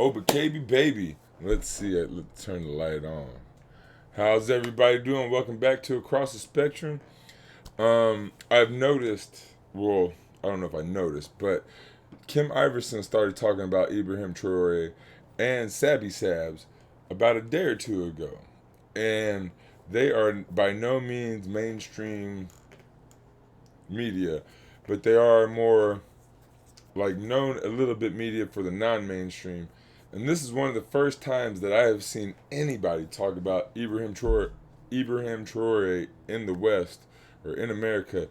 Oh, but KB baby. Let's see it. Let's turn the light on. How's everybody doing? Welcome back to Across the Spectrum. I've noticed, well, I don't know if I noticed, but Kim Iverson started talking about Iberham Terore and Sabby Sabbs about a day or two ago. And they are by no means mainstream media, but they are more like known a little bit media for the non-mainstream. And this is one of the first times that I have seen anybody talk about Iberham Terore in the West or in America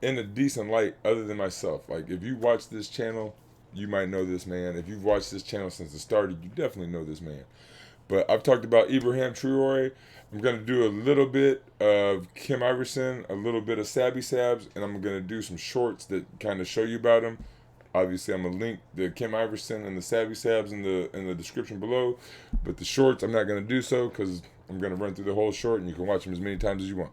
in a decent light other than myself. Like, if you watch this channel, you might know this man. If you've watched this channel since it started, you definitely know this man. But I've talked about Iberham Terore. I'm going to do a little bit of Kim Iverson, a little bit of Sabby Sabbs, and I'm going to do some shorts that kind of show you about him. Obviously, I'm going to link the Kim Iverson and the Sabby Sabbs in the description below. But the shorts, I'm not going to do so because I'm going to run through the whole short, and you can watch them as many times as you want.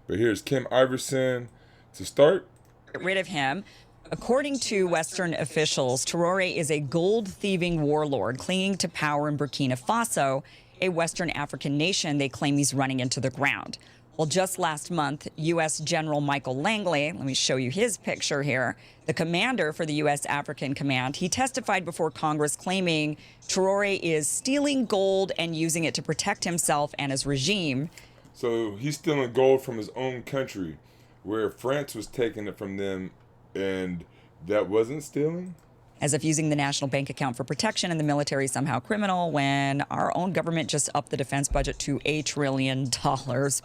But here's Kim Iverson to start. Get rid of him. According to Western officials, Terore is a gold-thieving warlord clinging to power in Burkina Faso, a Western African nation they claim he's running into the ground. Well, just last month, U.S. General Michael Langley, let me show you his picture here, the commander for the U.S. African Command, he testified before Congress claiming Terore is stealing gold and using it to protect himself and his regime. So he's stealing gold from his own country, where France was taking it from them, and that wasn't stealing? As if using the national bank account for protection and the military is somehow criminal when our own government just upped the defense budget to $1 trillion.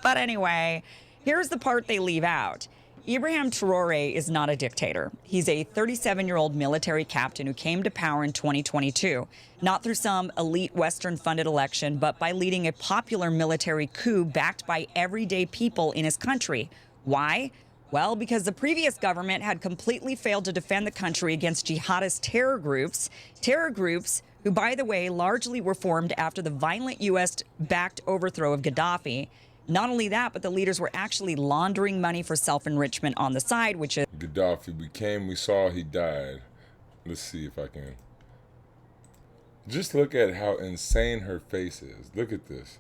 But anyway, here's the part they leave out. Iberham Terore is not a dictator. He's a 37-year-old military captain who came to power in 2022, not through some elite Western-funded election, but by leading a popular military coup backed by everyday people in his country. Why? Well, because the previous government had completely failed to defend the country against jihadist terror groups who, by the way, largely were formed after the violent U.S.-backed overthrow of Gaddafi. Not only that, but the leaders were actually laundering money for self-enrichment on the side, which is... Gaddafi, we saw, he died. Let's see if I can... Just look at how insane her face is. Look at this.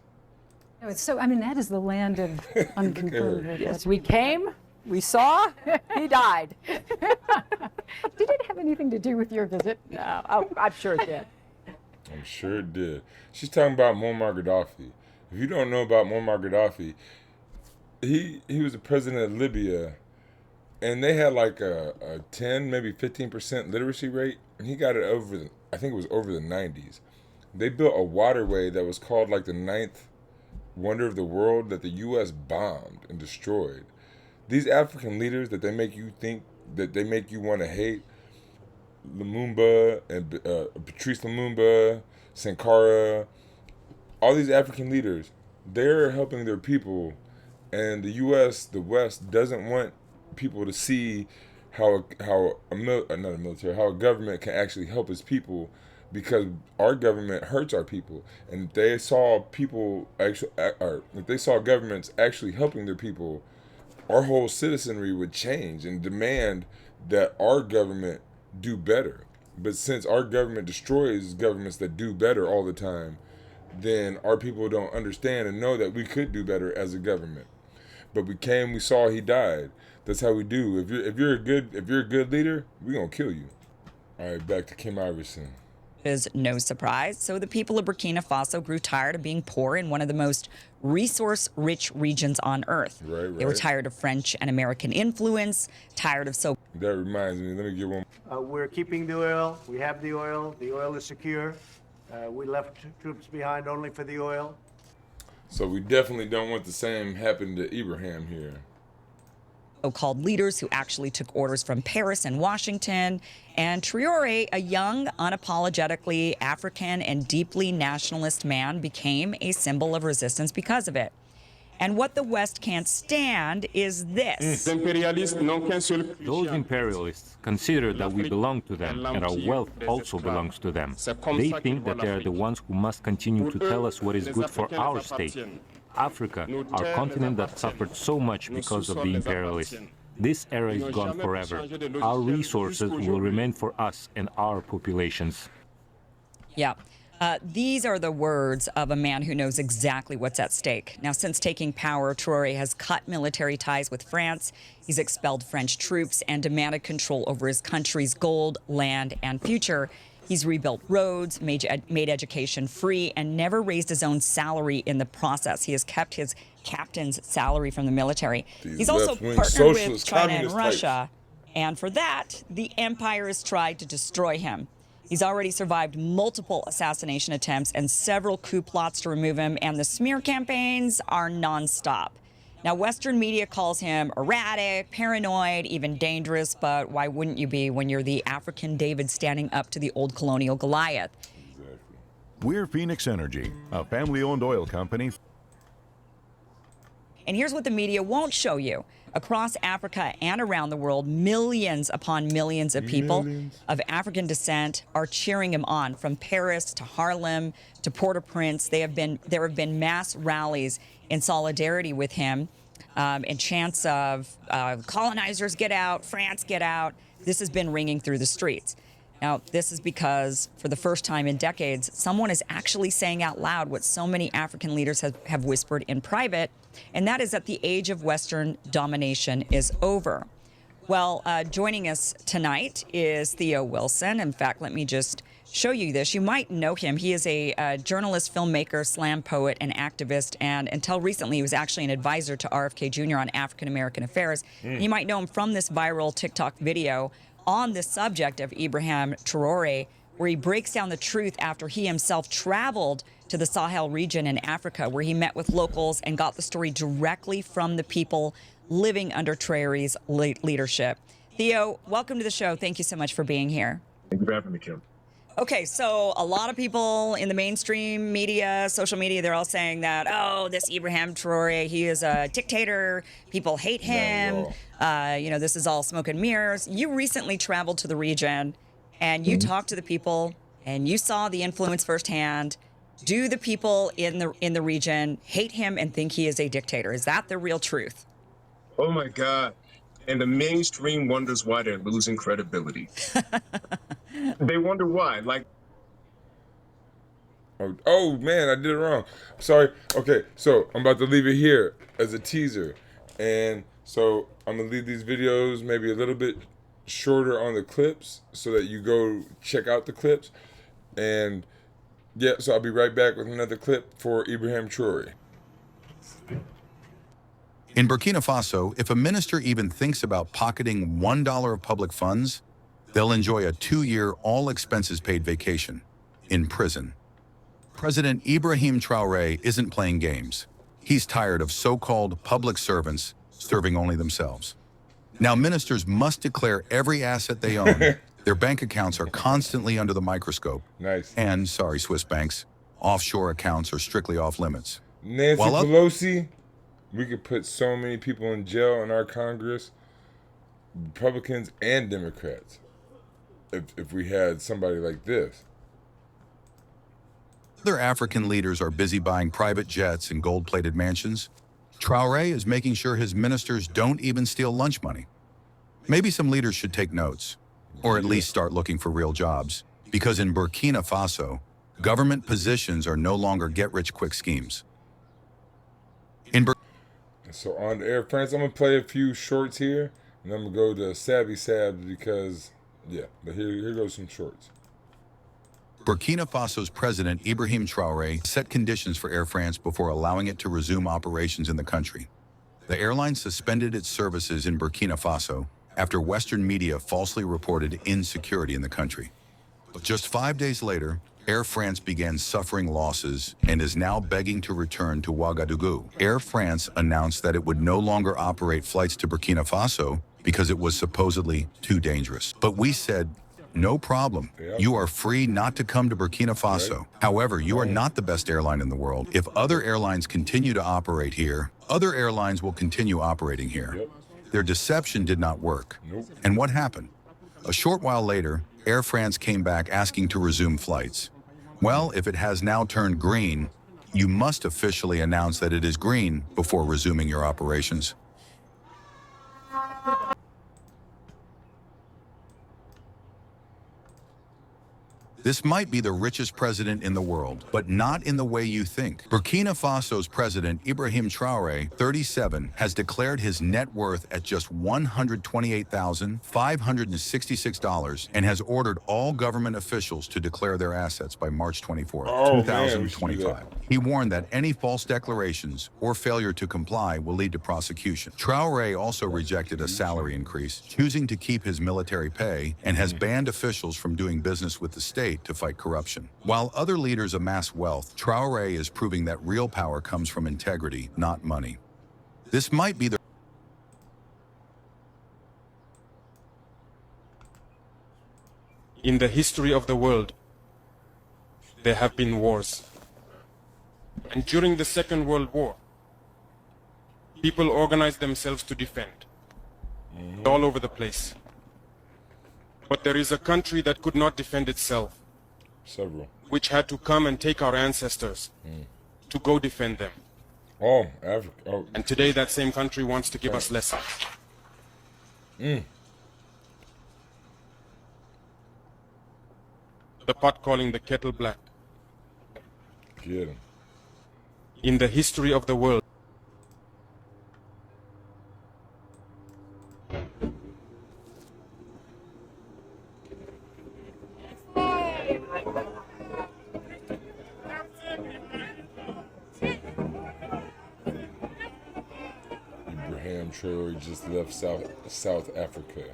No, it's so, I mean, that is the land of unconfirmed. Yes, we came, we saw, he died. Did it have anything to do with your visit? No, oh, I'm sure it did. I'm sure it did. She's talking about Muammar Gaddafi. If you don't know about Muammar Gaddafi, he was the president of Libya, and they had like a 10, maybe 15% literacy rate, and he got it over, I think it was over the 90s. They built a waterway that was called like the 9th wonder of the world that the U.S. bombed and destroyed. These African leaders that they make you think, that they make you want to hate, Lumumba and Patrice Lumumba, Sankara, all these African leaders, they're helping their people, and the U.S., the West, doesn't want people to see how a government can actually help its people, because our government hurts our people. And if they saw people actually, if they saw governments actually helping their people, our whole citizenry would change and demand that our government do better. But since our government destroys governments that do better all the time, then our people don't understand and know that we could do better as a government. But we came, we saw, he died. That's how we do. If you're a good leader, we're gonna kill you. All right, back to Kim Iverson. Is no surprise. So the people of Burkina Faso grew tired of being poor in one of the most resource-rich regions on earth. Right. They were tired of French and American influence, tired of so... That reminds me, let me get one. We're keeping the oil. We have the oil. The oil is secure. We left troops behind only for the oil. So we definitely don't want the same happen to Iberham here. So-called leaders who actually took orders from Paris and Washington. And Terore, a young, unapologetically African and deeply nationalist man, became a symbol of resistance because of it. And what the West can't stand is this. Those imperialists consider that we belong to them, and our wealth also belongs to them. They think that they are the ones who must continue to tell us what is good for our state. Africa, our continent that suffered so much because of the imperialists. This era is gone forever. Our resources will remain for us and our populations. Yeah. These are the words of a man who knows exactly what's at stake. Now, since taking power, Traore has cut military ties with France. He's expelled French troops and demanded control over his country's gold, land, and future. He's rebuilt roads, made education free, and never raised his own salary in the process. He has kept his captain's salary from the military. He's also left-wing partnered with socialist China and communist types. Russia. And for that, the empire has tried to destroy him. He's already survived multiple assassination attempts and several coup plots to remove him, and the smear campaigns are nonstop. Now, Western media calls him erratic, paranoid, even dangerous, but why wouldn't you be when you're the African David standing up to the old colonial Goliath? We're Phoenix Energy, a family-owned oil company. And here's what the media won't show you. Across Africa and around the world, millions upon millions of people of African descent are cheering him on. From Paris to Harlem to Port-au-Prince, there have been mass rallies in solidarity with him and chants of colonizers get out, France get out. This has been ringing through the streets. Now, this is because for the first time in decades, someone is actually saying out loud what so many African leaders have whispered in private, and that is that the age of Western domination is over. Well, joining us tonight is Theo Wilson. In fact, let me just show you this. You might know him. He is a journalist, filmmaker, slam poet, and activist, and until recently, he was actually an advisor to RFK Jr. on African-American affairs. You might know him from this viral TikTok video on the subject of Iberham Terore, where he breaks down the truth after he himself traveled to the Sahel region in Africa, where he met with locals and got the story directly from the people living under Traore's leadership. Theo, welcome to the show. Thank you so much for being here. Thank you for having me, Kim. Okay, so a lot of people in the mainstream media, social media, they're all saying that, oh, this Iberham Terore, he is a dictator. People hate him. This is all smoke and mirrors. You recently traveled to the region and you talked to the people and you saw the influence firsthand. Do the people in the region hate him and think he is a dictator? Is that the real truth? Oh my God. And the mainstream wonders why they're losing credibility. They wonder why. Oh man, I did it wrong. Sorry. Okay, so I'm about to leave it here as a teaser. And so I'm gonna leave these videos maybe a little bit shorter on the clips so that you go check out the clips. And yeah, so I'll be right back with another clip for Iberham Terore. In Burkina Faso, if a minister even thinks about pocketing $1 of public funds, they'll enjoy a 2-year all-expenses-paid vacation in prison. President Iberham Terore isn't playing games. He's tired of so-called public servants serving only themselves. Now, ministers must declare every asset they own. Their bank accounts are constantly under the microscope. Nice. And, sorry, Swiss banks, offshore accounts are strictly off limits. Nancy Pelosi, we could put so many people in jail in our Congress, Republicans and Democrats, if we had somebody like this. Other African leaders are busy buying private jets and gold-plated mansions. Traore is making sure his ministers don't even steal lunch money. Maybe some leaders should take notes, or at least start looking for real jobs, because in Burkina Faso, government positions are no longer get-rich-quick schemes. So on Air France, I'm going to play a few shorts here, and I'm going to go to Sabby Sabbs because, yeah, but here goes some shorts. Burkina Faso's president, Iberham Terore, set conditions for Air France before allowing it to resume operations in the country. The airline suspended its services in Burkina Faso after Western media falsely reported insecurity in the country. But just 5 days later, Air France began suffering losses and is now begging to return to Ouagadougou. Air France announced that it would no longer operate flights to Burkina Faso because it was supposedly too dangerous. But we said, no problem. You are free not to come to Burkina Faso. However, you are not the best airline in the world. If other airlines continue to operate here, other airlines will continue operating here. Their deception did not work. And what happened? A short while later, Air France came back asking to resume flights. Well, if it has now turned green, you must officially announce that it is green before resuming your operations. This might be the richest president in the world, but not in the way you think. Burkina Faso's president, Ibrahim Traore, 37, has declared his net worth at just $128,566 and has ordered all government officials to declare their assets by March 24, Oh, man, 2025. He warned that any false declarations or failure to comply will lead to prosecution. Traore also rejected a salary increase, choosing to keep his military pay, and has banned officials from doing business with the state to fight corruption. While other leaders amass wealth, Traore is proving that real power comes from integrity, not money. This might be the In the history of the world, there have been wars. And during the Second World War, people organized themselves to defend, all over the place. But there is a country that could not defend itself, Several. which had to come and take our ancestors to go defend them. Oh, Africa. Oh. And today that same country wants to give us lessons. The pot calling the kettle black. Get him. In the history of the world, Iberham Terore just left South Africa.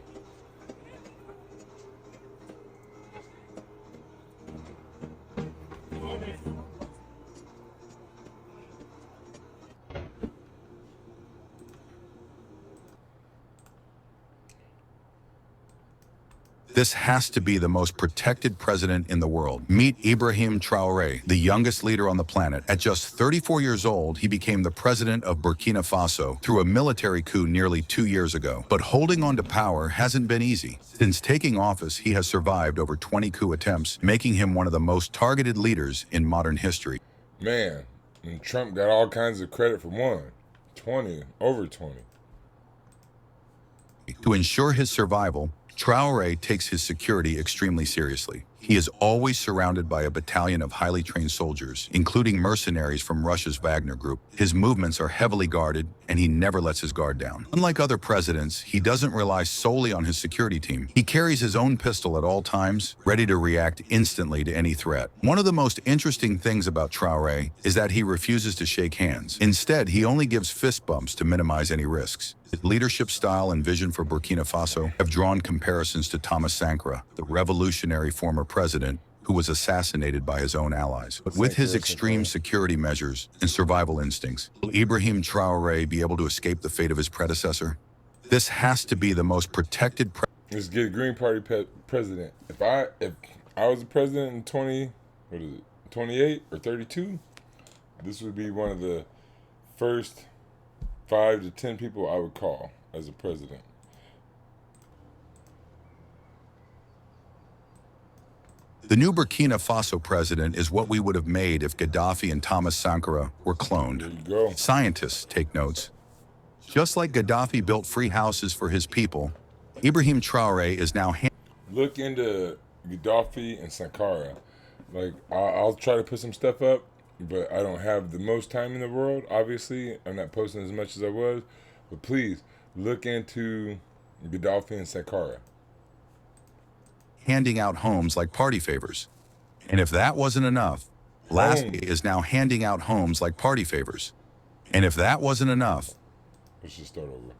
This has to be the most protected president in the world. Meet Ibrahim Traore, the youngest leader on the planet. At just 34 years old, he became the president of Burkina Faso through a military coup nearly 2 years ago. But holding on to power hasn't been easy. Since taking office, he has survived over 20 coup attempts, making him one of the most targeted leaders in modern history. Man, and Trump got all kinds of credit for one. 20, over 20. To ensure his survival, Traore takes his security extremely seriously. He is always surrounded by a battalion of highly trained soldiers, including mercenaries from Russia's Wagner group. His movements are heavily guarded, and he never lets his guard down. Unlike other presidents, he doesn't rely solely on his security team. He carries his own pistol at all times, ready to react instantly to any threat. One of the most interesting things about Traore is that he refuses to shake hands. Instead, he only gives fist bumps to minimize any risks. His leadership style and vision for Burkina Faso have drawn comparisons to Thomas Sankara, the revolutionary former president who was assassinated by his own allies. But with his extreme security measures and survival instincts, will Ibrahim Traore be able to escape the fate of his predecessor? This has to be the most protected Let's get a Green Party president. If I was a president in 28 or 32, this would be one of the first 5 to 10 people I would call as a president. The new Burkina Faso president is what we would have made if Gaddafi and Thomas Sankara were cloned. There you go. Scientists take notes. Just like Gaddafi built free houses for his people, Ibrahim Traore is now Look into Gaddafi and Sankara. Like, I'll try to put some stuff up, but I don't have the most time in the world. Obviously, I'm not posting as much as I was. But please, look into Gaddafi and Sankara. handing out homes like party favors. And if that wasn't enough, Lasky is now handing out homes like party favors. And if that wasn't enough, let's just start over.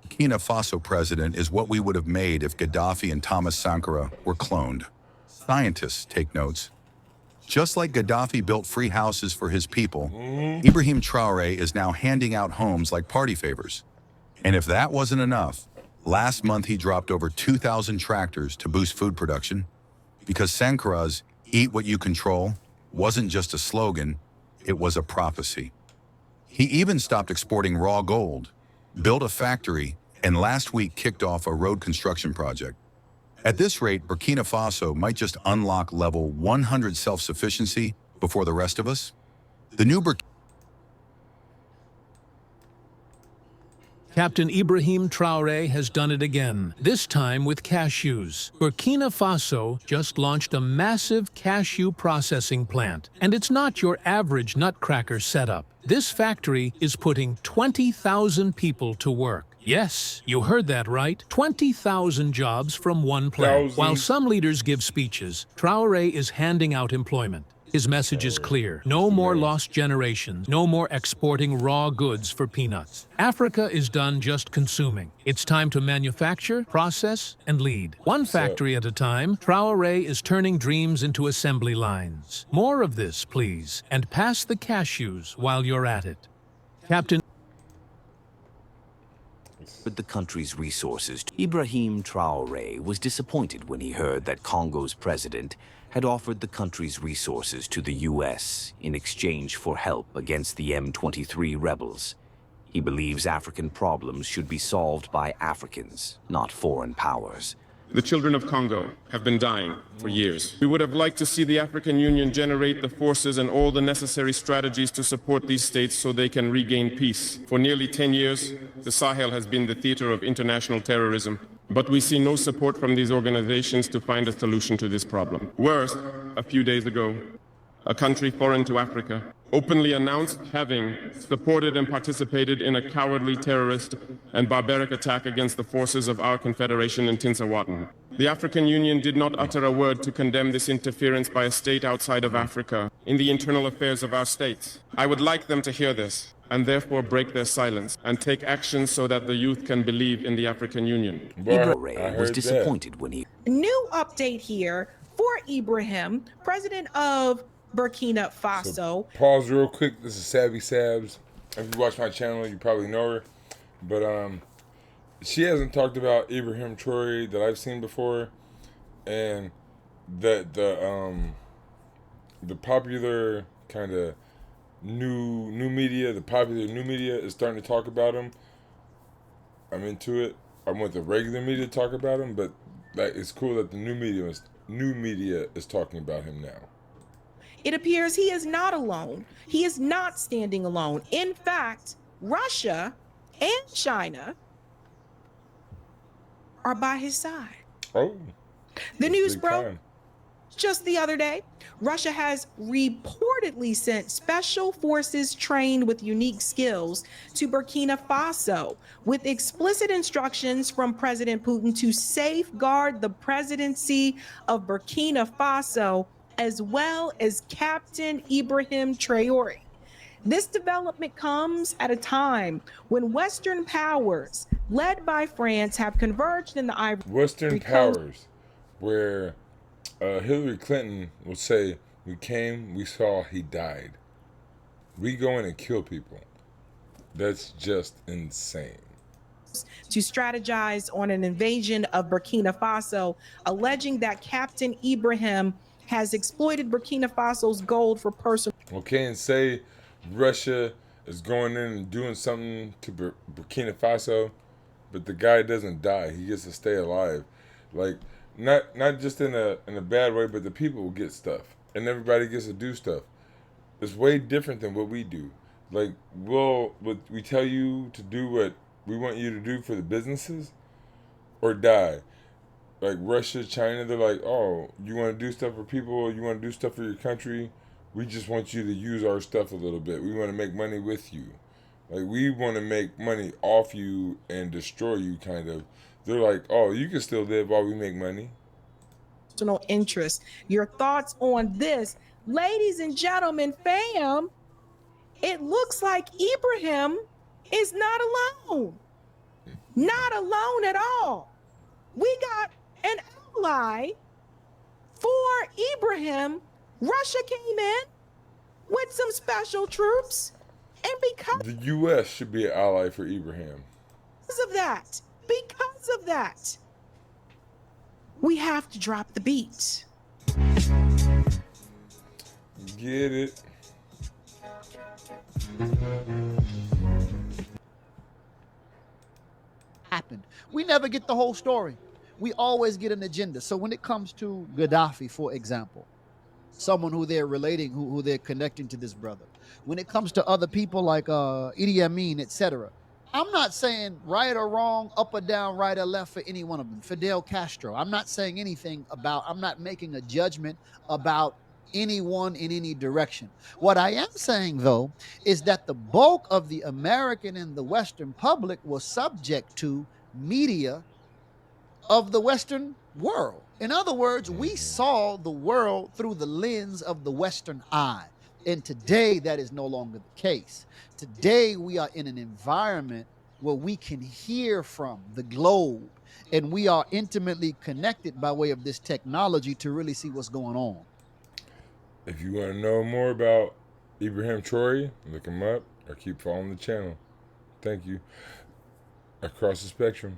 Burkina Faso president is what we would have made if Gaddafi and Thomas Sankara were cloned. Scientists take notes. Just like Gaddafi built free houses for his people, Ibrahim Traore is now handing out homes like party favors. And if that wasn't enough, last month he dropped over 2,000 tractors to boost food production, because Sankara's "Eat what you control" wasn't just a slogan, it was a prophecy. He even stopped exporting raw gold, built a factory, and last week kicked off a road construction project. At this rate, Burkina Faso might just unlock level 100 self-sufficiency before the rest of us. The new Captain Iberham Terore has done it again, this time with cashews. Burkina Faso just launched a massive cashew processing plant, and it's not your average nutcracker setup. This factory is putting 20,000 people to work. Yes, you heard that right. 20,000 jobs from one plant. While some leaders give speeches, Traore is handing out employment. His message is clear. No more lost generations. No more exporting raw goods for peanuts. Africa is done just consuming. It's time to manufacture, process, and lead. One factory at a time, Traore is turning dreams into assembly lines. More of this, please, and pass the cashews while you're at it. Captain With the country's resources, Ibrahim Traore was disappointed when he heard that Congo's president had offered the country's resources to the U.S. in exchange for help against the M23 rebels. He believes African problems should be solved by Africans, not foreign powers. The children of Congo have been dying for years. We would have liked to see the African Union generate the forces and all the necessary strategies to support these states so they can regain peace. For nearly 10 years, the Sahel has been the theater of international terrorism, but we see no support from these organizations to find a solution to this problem. Worse, a few days ago, a country foreign to Africa openly announced having supported and participated in a cowardly terrorist and barbaric attack against the forces of our confederation in Tinsawatten. The African Union did not utter a word to condemn this interference by a state outside of Africa in the internal affairs of our states. I would like them to hear this and therefore break their silence and take action so that the youth can believe in the African Union. Traore was disappointed when he... New update here for Ibrahim, president of Burkina Faso. So, pause real quick. This is Sabby Sabbs. If you watch my channel, you probably know her. But she hasn't talked about Ibrahim Terore that I've seen before, and that the popular kind of new media, the popular new media is starting to talk about him. I'm into it. I want the regular media to talk about him, but like it's cool that the new media is talking about him now. It appears he is not alone. He is not standing alone. In fact, Russia and China are by his side. Oh. The news broke just the other day. Russia has reportedly sent special forces trained with unique skills to Burkina Faso with explicit instructions from President Putin to safeguard the presidency of Burkina Faso as well as Captain Ibrahim Traore. This development comes at a time when Western powers, led by France, have converged in the Ivory Coast. Western powers, where Hillary Clinton will say, "We came, we saw, he died." We go in and kill people. That's just insane. To strategize on an invasion of Burkina Faso, alleging that Captain Ibrahim has exploited Burkina Faso's gold for personal... Okay, and say Russia is going in and doing something to Burkina Faso, but the guy doesn't die. He gets to stay alive. Like, not just in a bad way, but the people will get stuff. And everybody gets to do stuff. It's way different than what we do. Like, we tell you to do what we want you to do for the businesses or die. Like Russia, China, they're like, oh, you want to do stuff for people, you want to do stuff for your country, we just want you to use our stuff a little bit. We want to make money with you. Like, we want to make money off you and destroy you, kind of. They're like, oh, you can still live while we make money. Personal interest. Your thoughts on this? Ladies and gentlemen, fam, it looks like Ibrahim is not alone. Not alone at all. We got an ally for Ibrahim. Russia came in with some special troops, and because the U.S. should be an ally for Ibrahim. Because of that, we have to drop the beat. Get it? Happened. We never get the whole story. We always get an agenda. So when it comes to Gaddafi, for example, someone who they're relating, who they're connecting to this brother. When it comes to other people like Idi Amin, etc., I'm not saying right or wrong, up or down, right or left for any one of them. Fidel Castro. I'm not saying anything about, I'm not making a judgment about anyone in any direction. What I am saying, though, is that the bulk of the American and the Western public was subject to media of the Western world. In other words, we saw the world through the lens of the Western eye. And today, that is no longer the case. Today, we are in an environment where we can hear from the globe, and we are intimately connected by way of this technology to really see what's going on. If you want to know more about Iberham Terore, look him up or keep following the channel. Thank you. Across the spectrum.